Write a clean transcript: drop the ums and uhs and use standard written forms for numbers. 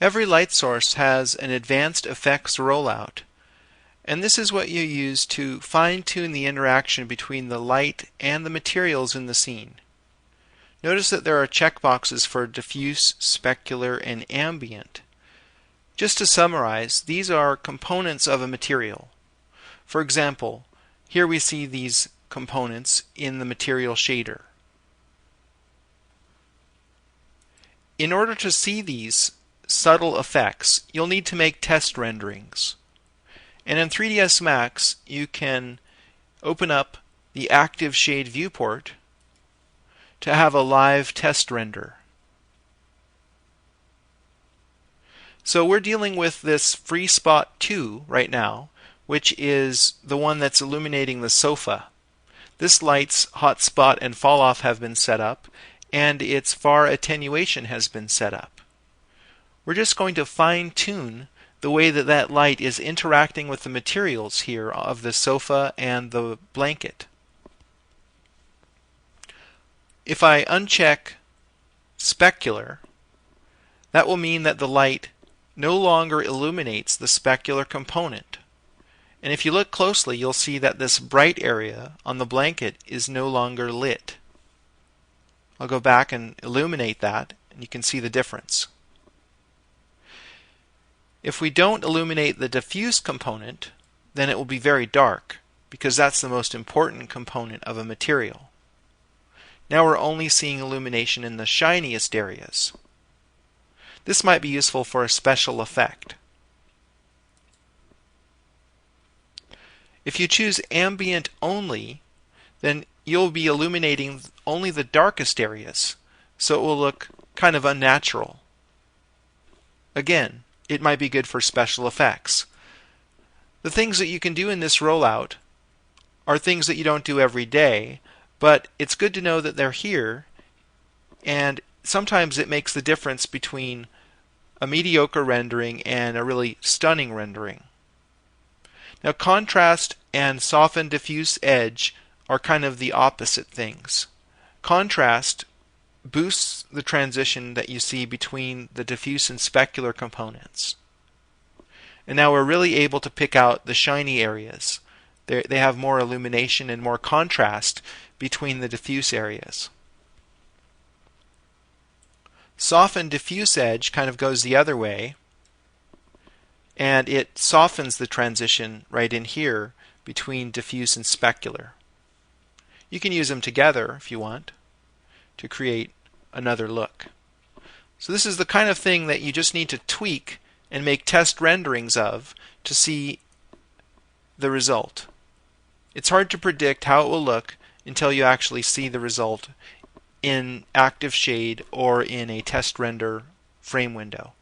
Every light source has an advanced effects rollout, and this is what you use to fine-tune the interaction between the light and the materials in the scene. Notice that there are checkboxes for diffuse, specular, and ambient. Just to summarize, these are components of a material. For example, here we see these components in the material shader. In order to see these subtle effects, you'll need to make test renderings. And in 3ds Max, you can open up the Active Shade viewport to have a live test render. So we're dealing with this free spot 2 right now, which is the one that's illuminating the sofa. This light's hot spot and fall off have been set up, and its far attenuation has been set up. We're just going to fine-tune the way that that light is interacting with the materials here of the sofa and the blanket. If I uncheck specular, that will mean that the light no longer illuminates the specular component. And if you look closely, you'll see that this bright area on the blanket is no longer lit. I'll go back and illuminate that, and you can see the difference. If we don't illuminate the diffuse component, then it will be very dark, because that's the most important component of a material. Now we're only seeing illumination in the shiniest areas. This might be useful for a special effect. If you choose ambient only, then you'll be illuminating only the darkest areas, so it will look kind of unnatural. Again, it might be good for special effects. The things that you can do in this rollout are things that you don't do every day, but it's good to know that they're here, and sometimes it makes the difference between a mediocre rendering and a really stunning rendering. Now, contrast and soften diffuse edge are kind of the opposite things. Contrast boosts the transition that you see between the diffuse and specular components. And now we're really able to pick out the shiny areas. They have more illumination and more contrast between the diffuse areas. Soften diffuse edge kind of goes the other way, and it softens the transition right in here between diffuse and specular. You can use them together if you want to create another look. So this is the kind of thing that you just need to tweak and make test renderings of to see the result. It's hard to predict how it will look until you actually see the result in Active Shade or in a test render frame window.